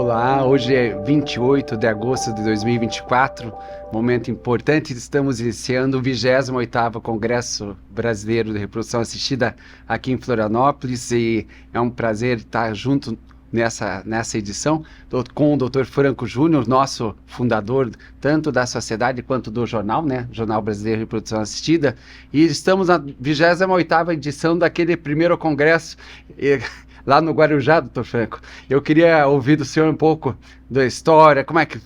Olá, hoje é 28 de agosto de 2024, momento importante, estamos iniciando o 28º Congresso Brasileiro de Reprodução Assistida aqui em Florianópolis e é um prazer estar junto nessa edição com o Dr. Franco Júnior, nosso fundador tanto da sociedade quanto do jornal, Jornal Brasileiro de Reprodução Assistida, e estamos na 28ª edição daquele primeiro congresso lá no Guarujá, doutor Franco. Eu queria ouvir do senhor um pouco da história, como é que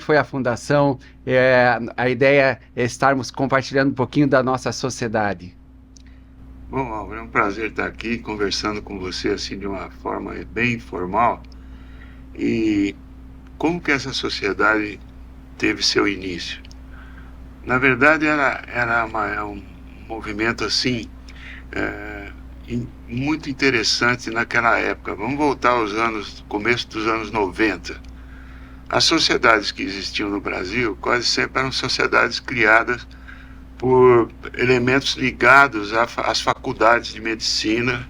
foi a fundação. A ideia é estarmos compartilhando um pouquinho da nossa sociedade. Bom, Álvaro, é um prazer estar aqui conversando com você assim de uma forma bem informal. E como que essa sociedade teve seu início? Na verdade, era um movimento assim muito interessante naquela época. Vamos voltar aos começo dos anos 90. As sociedades que existiam no Brasil quase sempre eram sociedades criadas por elementos ligados às faculdades de medicina.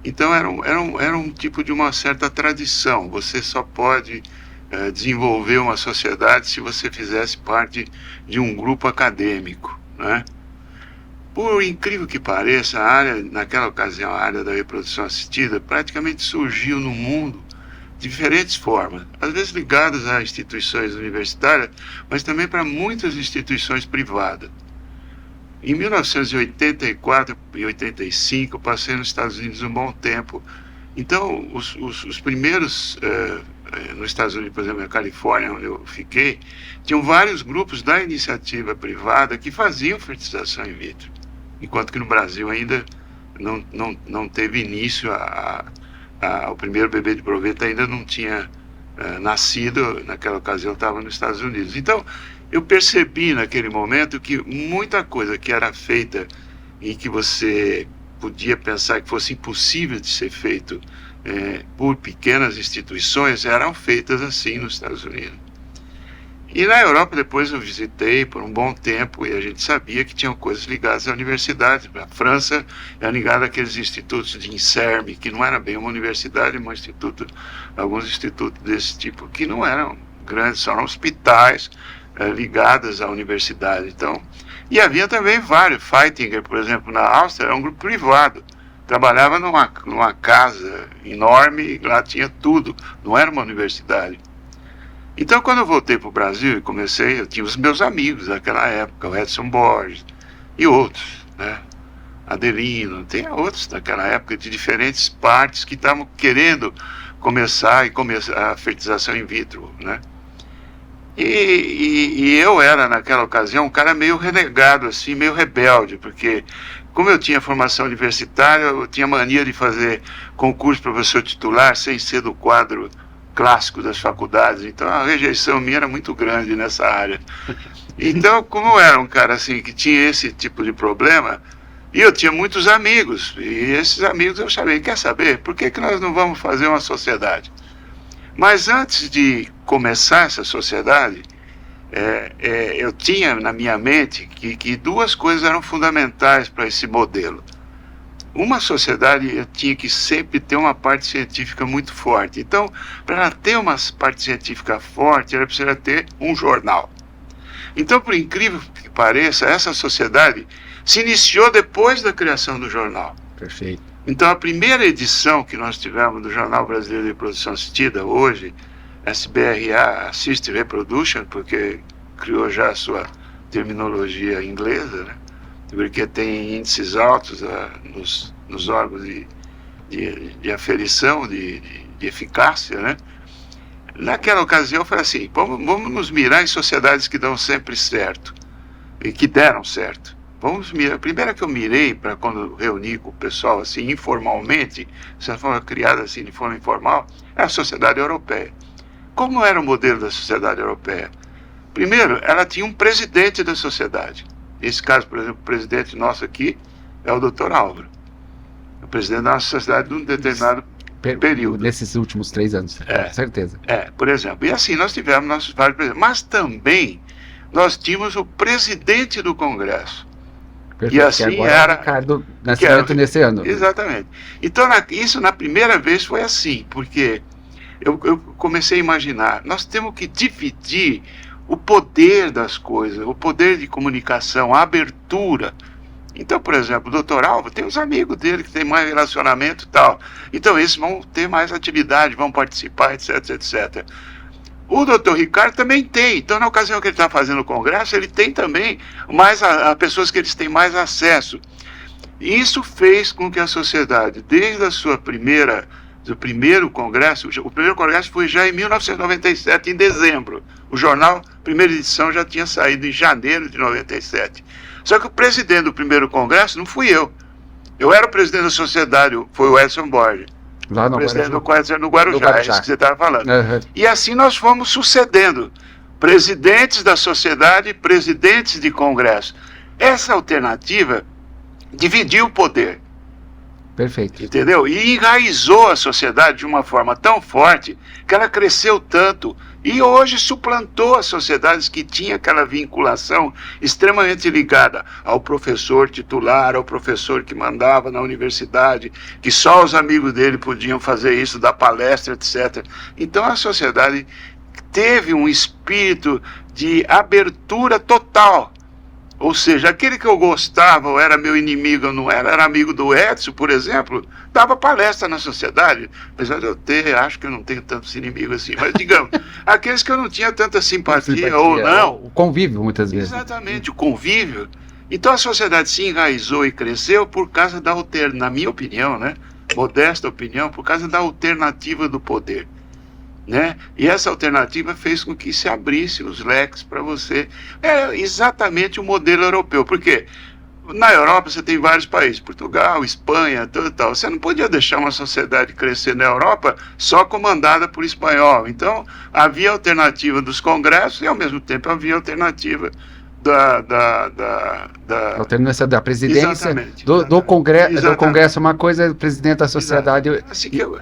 Então era um tipo de uma certa tradição. Você só pode desenvolver uma sociedade se você fizesse parte de um grupo acadêmico, né? Por incrível que pareça, naquela ocasião, a área da reprodução assistida praticamente surgiu no mundo de diferentes formas, às vezes ligadas a instituições universitárias, mas também para muitas instituições privadas. Em 1984 e 85, eu passei nos Estados Unidos um bom tempo. Então, os primeiros, nos Estados Unidos, por exemplo, na Califórnia, onde eu fiquei, tinham vários grupos da iniciativa privada que faziam fertilização in vitro, enquanto que no Brasil ainda não teve início, o primeiro bebê de proveta ainda não tinha nascido, naquela ocasião estava nos Estados Unidos. Então, eu percebi naquele momento que muita coisa que era feita e que você podia pensar que fosse impossível de ser feito por pequenas instituições, eram feitas assim nos Estados Unidos. E na Europa depois eu visitei por um bom tempo e a gente sabia que tinham coisas ligadas à universidade. A França era ligada àqueles institutos de INSERM, que não era bem uma universidade, mas alguns institutos desse tipo, que não eram grandes, só eram hospitais ligadas à universidade. Então, e havia também vários. Feitinger, por exemplo, na Áustria, era um grupo privado. Trabalhava numa casa enorme e lá tinha tudo. Não era uma universidade. Então, quando eu voltei para o Brasil e eu tinha os meus amigos daquela época, o Edson Borges e outros, né? Adelino, tem outros daquela época de diferentes partes que estavam querendo começar a fertilização in vitro, né? E eu era, naquela ocasião, um cara meio renegado, assim, meio rebelde, porque como eu tinha formação universitária, eu tinha mania de fazer concurso para professor titular sem ser do quadro clássico das faculdades. Então a rejeição minha era muito grande nessa área. Então, como eu era um cara assim que tinha esse tipo de problema, e eu tinha muitos amigos, e esses amigos eu chamei, quer saber, por que nós não vamos fazer uma sociedade? Mas antes de começar essa sociedade, eu tinha na minha mente que duas coisas eram fundamentais para esse modelo. Uma sociedade tinha que sempre ter uma parte científica muito forte. Então, para ela ter uma parte científica forte, ela precisa ter um jornal. Então, por incrível que pareça, essa sociedade se iniciou depois da criação do jornal. Perfeito. Então, a primeira edição que nós tivemos do Jornal Brasileiro de Reprodução Assistida, hoje, SBRA, Assisted Reproduction, porque criou já a sua terminologia inglesa, né? Porque tem índices altos nos órgãos de aferição, de eficácia, né? Naquela ocasião eu falei assim, vamos nos mirar em sociedades que dão sempre certo, e que deram certo. Vamos mirar. A primeira que eu mirei, para quando eu reuni com o pessoal, assim, informalmente, essa forma criada assim, de forma informal, é a sociedade europeia. Como era o modelo da sociedade europeia? Primeiro, ela tinha um presidente da sociedade. Nesse caso, por exemplo, o presidente nosso aqui é o Dr. Álvaro. É o presidente da nossa sociedade de um determinado período. Nesses últimos 3 anos, com certeza. Por exemplo. E assim, nós tivemos nossos vários presidentes. Mas também, nós tínhamos o presidente do Congresso. Perfeito, e assim que agora era... Ricardo Nascimento nesse ano. Exatamente. Então, isso na primeira vez foi assim, porque eu comecei a imaginar, nós temos que dividir o poder das coisas, o poder de comunicação, a abertura. Então, por exemplo, o Dr. Alva tem os amigos dele que tem mais relacionamento e tal. Então, esses vão ter mais atividade, vão participar, etc, etc. O Dr. Ricardo também tem. Então, na ocasião que ele está fazendo o congresso, ele tem também mais a pessoas que eles têm mais acesso. Isso fez com que a sociedade, desde a sua do primeiro congresso, o primeiro congresso foi já em 1997, em dezembro. O jornal, primeira edição, já tinha saído em janeiro de 97. Só que o presidente do primeiro congresso não fui eu. Eu era o presidente da sociedade, foi o Edson Borges. Lá no presidente Guarujá. no Guarujá, é isso que você estava falando. Uhum. E assim nós fomos sucedendo. Presidentes da sociedade, presidentes de congresso. Essa alternativa dividiu o poder. Perfeito. Entendeu? E enraizou a sociedade de uma forma tão forte que ela cresceu tanto e hoje suplantou as sociedades que tinham aquela vinculação extremamente ligada ao professor titular, ao professor que mandava na universidade, que só os amigos dele podiam fazer isso, dar palestra, etc. Então a sociedade teve um espírito de abertura total. Ou seja, aquele que eu gostava ou era meu inimigo, eu não era amigo do Edson, por exemplo, dava palestra na sociedade. Apesar de eu ter, acho que eu não tenho tantos inimigos assim, mas digamos, aqueles que eu não tinha tanta simpatia ou não. O convívio, muitas vezes. Exatamente, o convívio. Então a sociedade se enraizou e cresceu por causa da na minha opinião, né? Modesta opinião, por causa da alternativa do poder. Né? E essa alternativa fez com que se abrisse os leques para você. É exatamente o modelo europeu. Por quê? Na Europa você tem vários países, Portugal, Espanha, tudo tal. Você não podia deixar uma sociedade crescer na Europa só comandada por espanhol. Então havia alternativa dos congressos e ao mesmo tempo havia alternativa a alternância da presidência do Congresso. Congresso é uma coisa, o presidente da sociedade.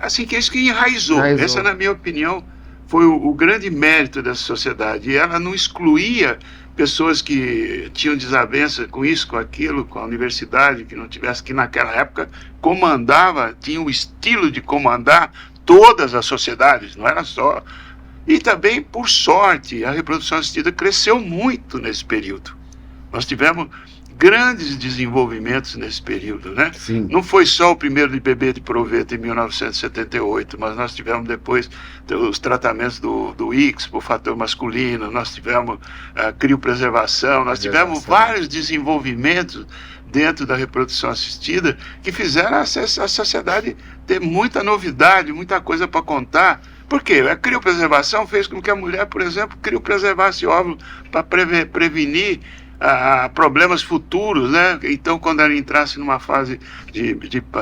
Assim que é isso que enraizou. Essa, na minha opinião, foi o grande mérito dessa sociedade. E ela não excluía pessoas que tinham desavença com isso, com aquilo, com a universidade, que não tivesse, que naquela época comandava, tinha o estilo de comandar todas as sociedades, não era só. E também, por sorte, a reprodução assistida cresceu muito nesse período. Nós tivemos grandes desenvolvimentos nesse período, né? Sim. Não foi só o primeiro de bebê de proveta em 1978, mas nós tivemos depois os tratamentos do X, por fator masculino, nós tivemos a criopreservação, nós tivemos vários desenvolvimentos dentro da reprodução assistida que fizeram a sociedade ter muita novidade, muita coisa para contar. Por quê? A criopreservação fez com que a mulher, por exemplo, criopreservasse óvulo para prevenir problemas futuros, né? Então, quando ela entrasse numa fase de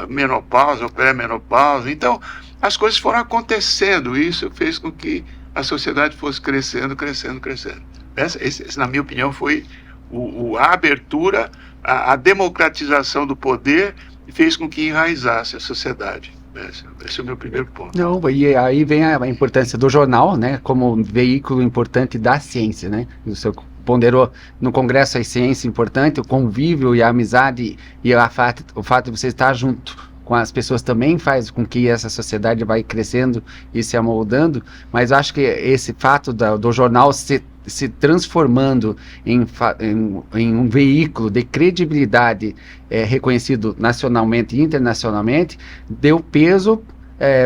menopausa ou pré-menopausa, então as coisas foram acontecendo. Isso fez com que a sociedade fosse crescendo, crescendo, crescendo. Esse, na minha opinião, foi a abertura, a democratização do poder e fez com que enraizasse a sociedade. Esse é o meu primeiro ponto. Não, e aí vem a importância do jornal, né, como veículo importante da ciência, né? O senhor ponderou no Congresso a ciência importante, o convívio e a amizade e o fato de você estar junto com as pessoas também faz com que essa sociedade vai crescendo e se amoldando, mas acho que esse fato do jornal se transformando em um veículo de credibilidade reconhecido nacionalmente e internacionalmente, deu peso,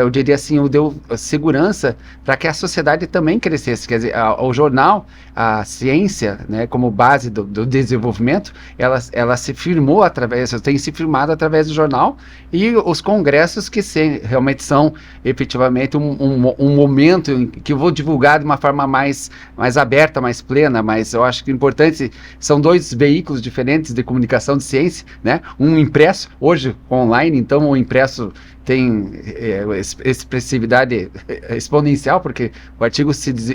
eu diria assim, deu segurança para que a sociedade também crescesse. Quer dizer, o jornal, a ciência, né, como base do desenvolvimento, ela se firmou tem se firmado através do jornal e os congressos que realmente são efetivamente um momento em que eu vou divulgar de uma forma mais aberta, mais plena, mas eu acho que importante, são dois veículos diferentes de comunicação de ciência, né? Um impresso, hoje online, então o impresso tem expressividade exponencial, porque o artigo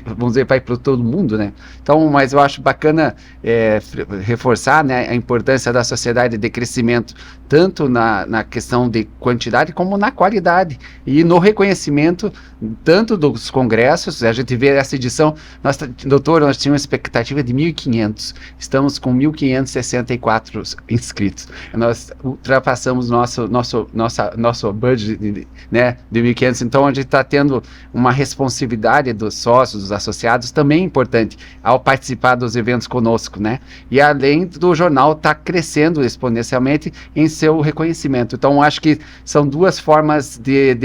vamos dizer, vai para todo mundo, né? Então, mas eu acho bacana reforçar, né, a importância da sociedade de crescimento, tanto na questão de quantidade como na qualidade e no reconhecimento tanto dos congressos. A gente vê essa edição, doutor, nós tínhamos uma expectativa de 1.500, estamos com 1.564 inscritos. Nós ultrapassamos nosso budget, né, né, de 1.500. Então, a gente está tendo uma responsividade dos sócios, dos associados, também importante, ao participar dos eventos conosco, né? E além do jornal estar crescendo exponencialmente em seu reconhecimento. Então, acho que são duas formas de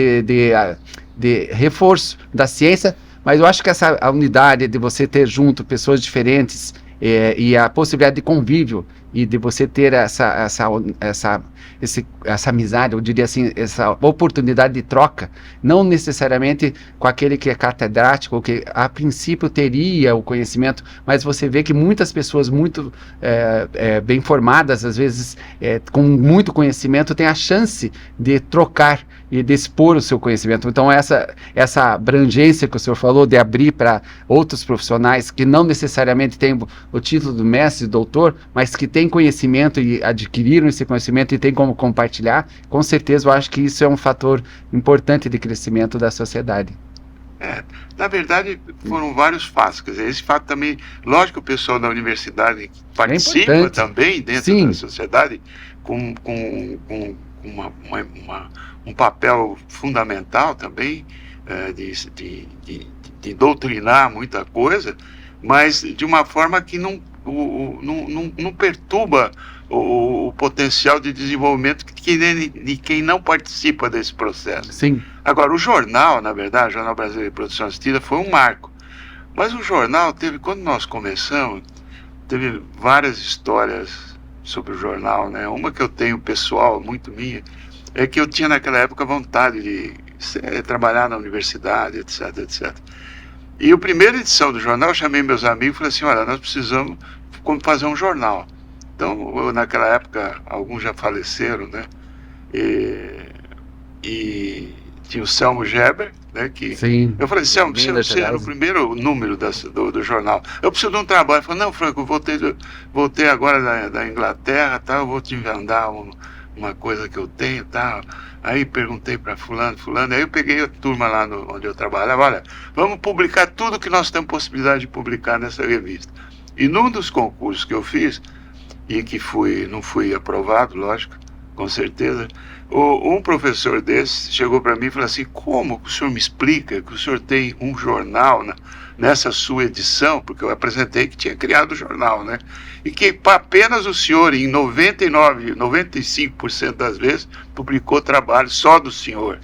reforço da ciência, mas eu acho que a unidade de você ter junto pessoas diferentes e a possibilidade de convívio e de você ter essa amizade, eu diria assim, essa oportunidade de troca, não necessariamente com aquele que é catedrático, que a princípio teria o conhecimento, mas você vê que muitas pessoas muito bem formadas, às vezes com muito conhecimento, têm a chance de trocar e de expor o seu conhecimento. Então, essa abrangência que o senhor falou, de abrir para outros profissionais que não necessariamente têm o título do mestre, doutor, mas que têm conhecimento e adquiriram esse conhecimento e têm como compartilhar, com certeza eu acho que isso é um fator importante de crescimento da sociedade. Na verdade, foram vários fatos. Quer dizer, esse fato também, lógico que o pessoal da universidade participa também dentro da sociedade com um papel fundamental também de doutrinar muita coisa, mas de uma forma que não perturba o potencial de desenvolvimento de quem não participa desse processo. Sim. Agora, o jornal, na verdade, o Jornal Brasileiro de Produção Assistida, foi um marco. Mas o jornal quando nós começamos, teve várias histórias sobre o jornal, né? Uma que eu tenho pessoal, muito minha, é que eu tinha naquela época vontade de trabalhar na universidade, etc, etc. E a primeira edição do jornal, eu chamei meus amigos e falei assim, olha, nós precisamos fazer um jornal. Então, naquela época, alguns já faleceram, né? E tinha o Selmo Geber, né? Sim. Eu falei, Selmo, você era o primeiro número do jornal. Eu preciso de um trabalho. Ele falou, não, Franco, eu voltei agora da Inglaterra, tá? Eu vou te inventar uma coisa que eu tenho, tá? Aí perguntei para fulano, aí eu peguei a turma lá onde eu trabalhava, olha, vamos publicar tudo que nós temos possibilidade de publicar nessa revista. E num dos concursos que eu fiz, e que não fui aprovado, lógico, com certeza, um professor desse chegou para mim e falou assim, como que o senhor me explica que o senhor tem um jornal nessa sua edição, porque eu apresentei que tinha criado o jornal, né? E que apenas o senhor, em 95% das vezes, publicou trabalho só do senhor.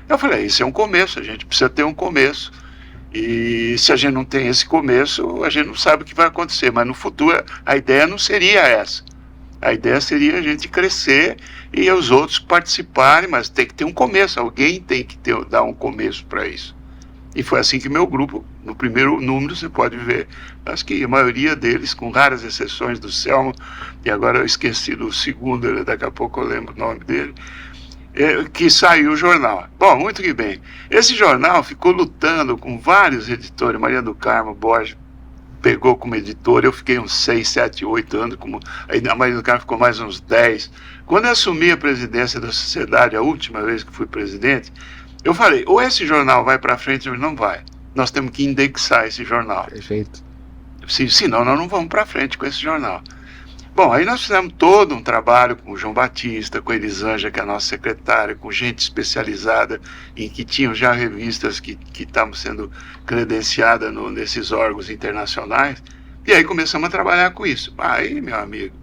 Eu falei, isso é um começo, a gente precisa ter um começo. E se a gente não tem esse começo, a gente não sabe o que vai acontecer. Mas no futuro, a ideia não seria essa. A ideia seria a gente crescer e os outros participarem, mas tem que ter um começo. Alguém tem que dar um começo para isso. E foi assim que meu grupo, no primeiro número, você pode ver, acho que a maioria deles, com raras exceções do Selmo, e agora eu esqueci do segundo, daqui a pouco eu lembro o nome dele, que saiu o jornal. Bom, muito que bem. Esse jornal ficou lutando com vários editores. Maria do Carmo Borges pegou como editora, eu fiquei uns 6, 7, 8 anos, aí a Maria do Carmo ficou mais uns 10. Quando eu assumi a presidência da sociedade, a última vez que fui presidente, eu falei, ou esse jornal vai para frente ou não vai. Nós temos que indexar esse jornal. Perfeito. Senão nós não vamos para frente com esse jornal. Bom, aí nós fizemos todo um trabalho com o João Batista, com a Elisângela, que é a nossa secretária, com gente especializada em que tinham já revistas que estavam sendo credenciadas nesses órgãos internacionais. E aí começamos a trabalhar com isso. Aí, meu amigo,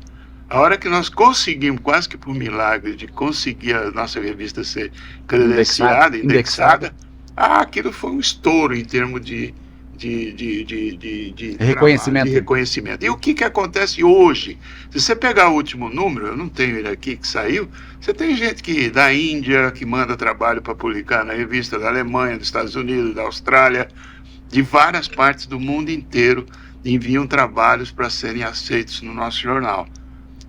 a hora que nós conseguimos, quase que por milagre, de conseguir a nossa revista ser credenciada, indexada, aquilo foi um estouro em termos de reconhecimento. E o que acontece hoje? Se você pegar o último número, eu não tenho ele aqui que saiu, você tem gente da Índia que manda trabalho para publicar na revista, da Alemanha, dos Estados Unidos, da Austrália, de várias partes do mundo inteiro, enviam trabalhos para serem aceitos no nosso jornal.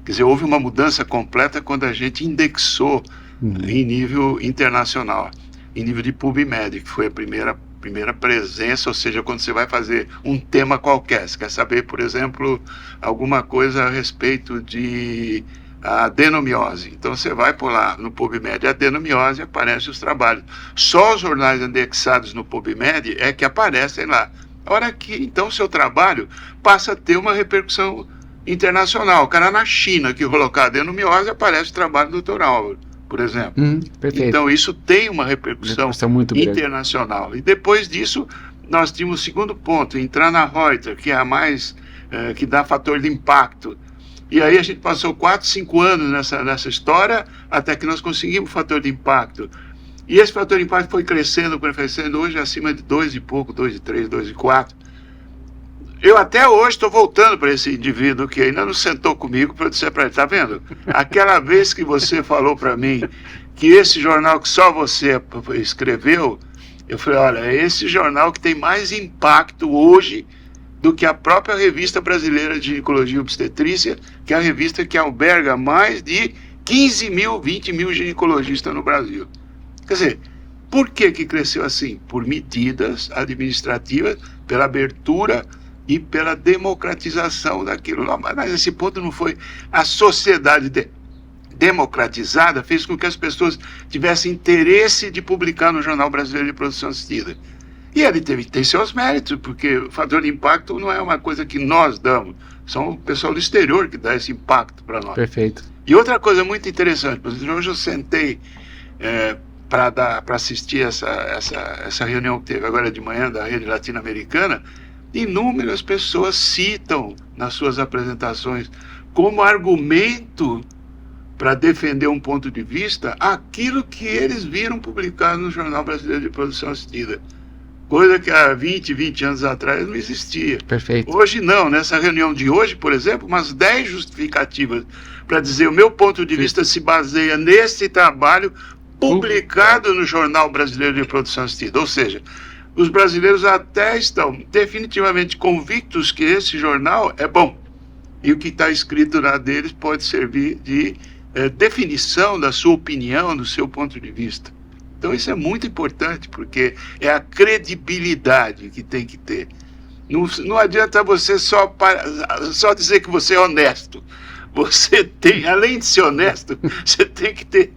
Quer dizer, houve uma mudança completa quando a gente indexou em nível internacional, em nível de PubMed, que foi a primeira presença, ou seja, quando você vai fazer um tema qualquer, você quer saber, por exemplo, alguma coisa a respeito de adenomiose. Então você vai por lá no PubMed, adenomiose, aparecem os trabalhos. Só os jornais indexados no PubMed é que aparecem lá. A hora que, então, o seu trabalho passa a ter uma repercussão internacional. O cara na China que colocar adenomiose, aparece o trabalho do Dr. Álvaro. por exemplo. Perfeito. Então isso tem uma repercussão muito internacional. E depois disso, nós tínhamos o segundo ponto, entrar na Reuters, que é a mais, que dá fator de impacto. E aí a gente passou 4, 5 anos nessa história, até que nós conseguimos o fator de impacto. E esse fator de impacto foi crescendo, hoje é acima de 2 e pouco, 2,3, 2,4. Eu até hoje estou voltando para esse indivíduo que ainda não sentou comigo para dizer para ele, tá vendo? Aquela vez que você falou para mim que esse jornal que só você escreveu, eu falei, olha, é esse jornal que tem mais impacto hoje do que a própria Revista Brasileira de Ginecologia e Obstetrícia, que é a revista que alberga mais de 15 mil, 20 mil ginecologistas no Brasil. Quer dizer, por que cresceu assim? Por medidas administrativas, pela abertura e pela democratização daquilo lá. Mas esse ponto não foi. A sociedade democratizada fez com que as pessoas tivessem interesse de publicar no Jornal Brasileiro de Produção Assistida. E ele tem seus méritos, porque o fator de impacto não é uma coisa que nós damos, são o pessoal do exterior que dá esse impacto para nós. Perfeito. E outra coisa muito interessante, por exemplo, hoje eu sentei para assistir essa reunião que teve agora de manhã da Rede Latino-Americana. Inúmeras pessoas citam nas suas apresentações como argumento para defender um ponto de vista aquilo que eles viram publicado no Jornal Brasileiro de Produção Assistida. Coisa que há 20 anos atrás não existia. Perfeito. Hoje não. Nessa reunião de hoje, por exemplo, umas 10 justificativas para dizer o meu ponto de vista se baseia nesse trabalho publicado no Jornal Brasileiro de Produção Assistida. Ou seja, os brasileiros até estão definitivamente convictos que esse jornal é bom. E o que está escrito lá deles pode servir de definição da sua opinião, do seu ponto de vista. Então isso é muito importante, porque é a credibilidade que tem que ter. Não adianta você só dizer que você é honesto. Você tem, além de ser honesto, você tem que ter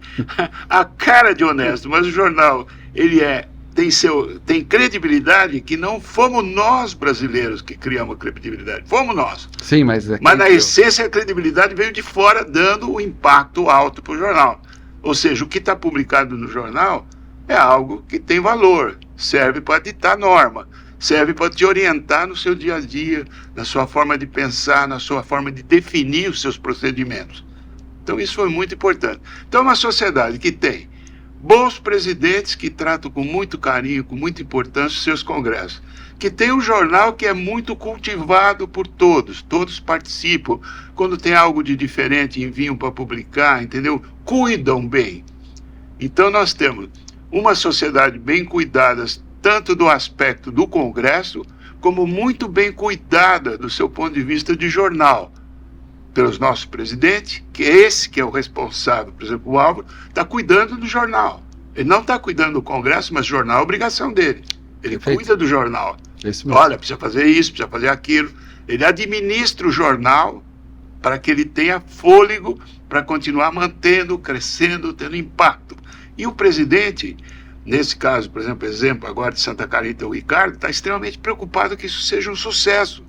a cara de honesto. Mas o jornal, ele tem credibilidade, que não fomos nós brasileiros que criamos a credibilidade, fomos nós. Sim, mas na essência a credibilidade veio de fora, dando um impacto alto para o jornal. Ou seja, o que está publicado no jornal é algo que tem valor, serve para ditar norma, serve para te orientar no seu dia a dia, na sua forma de pensar, na sua forma de definir os seus procedimentos. Então isso foi muito importante. Então uma sociedade que tem bons presidentes que tratam com muito carinho, com muita importância os seus congressos, que tem um jornal que é muito cultivado por todos participam, quando tem algo de diferente enviam para publicar, entendeu? Cuidam bem. Então nós temos uma sociedade bem cuidada, tanto do aspecto do congresso, como muito bem cuidada do seu ponto de vista de jornal, pelos nossos presidentes, que é esse que é o responsável, por exemplo, o Álvaro, está cuidando do jornal. Ele não está cuidando do Congresso, mas o jornal é obrigação dele. Ele cuida do jornal. Olha, precisa fazer isso, precisa fazer aquilo. Ele administra o jornal para que ele tenha fôlego para continuar mantendo, crescendo, tendo impacto. E o presidente, nesse caso, por exemplo agora de Santa Catarina, o Ricardo, está extremamente preocupado que isso seja um sucesso.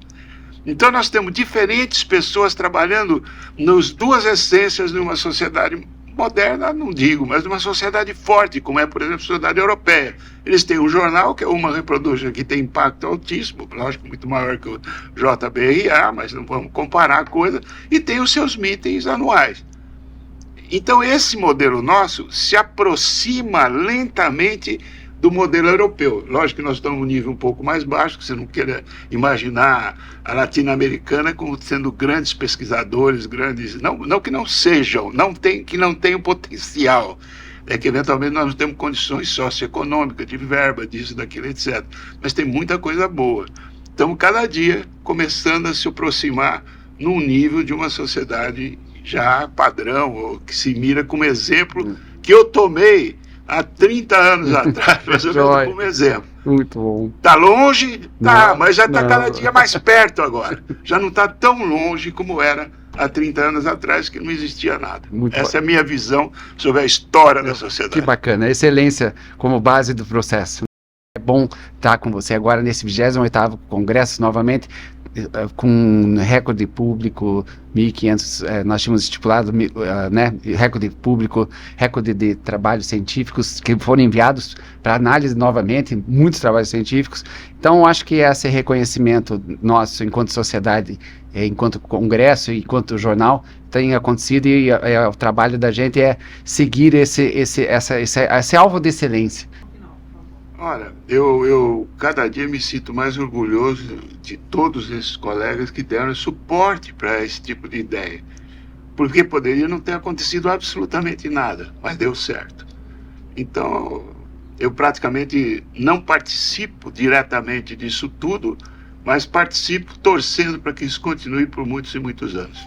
Então nós temos diferentes pessoas trabalhando nas duas essências de uma sociedade moderna, não digo, mas de uma sociedade forte, como é, por exemplo, a sociedade europeia. Eles têm um jornal, que é uma reproduz que tem impacto altíssimo, lógico, muito maior que o JBRA, mas não vamos comparar a coisa, e tem os seus meetings anuais. Então esse modelo nosso se aproxima lentamente do modelo europeu. Lógico que nós estamos num nível um pouco mais baixo, que você não queira imaginar a latino-americana como sendo grandes pesquisadores, não que não sejam, que não tenham potencial, que eventualmente nós não temos condições socioeconômicas, de verba, disso, daquilo, etc. Mas tem muita coisa boa. Estamos cada dia começando a se aproximar num nível de uma sociedade já padrão, ou que se mira como exemplo, que eu tomei há 30 anos atrás, mais ou menos como exemplo. Muito bom. Está longe? Tá, mas já está cada dia mais perto agora. Já não está tão longe como era há 30 anos atrás, que não existia nada. Essa é a minha visão sobre a história da sociedade. Que bacana. Excelência como base do processo. É bom estar com você agora nesse 28º Congresso novamente. com recorde público, 1.500, nós tínhamos estipulado, né, recorde público, recorde de trabalhos científicos que foram enviados para análise novamente, muitos trabalhos científicos. Então, acho que esse reconhecimento nosso enquanto sociedade, enquanto congresso, enquanto jornal, tem acontecido, e o trabalho da gente é seguir esse alvo de excelência. Olha, eu cada dia me sinto mais orgulhoso de todos esses colegas que deram suporte para esse tipo de ideia. Porque poderia não ter acontecido absolutamente nada, mas deu certo. Então, eu praticamente não participo diretamente disso tudo, mas participo torcendo para que isso continue por muitos e muitos anos.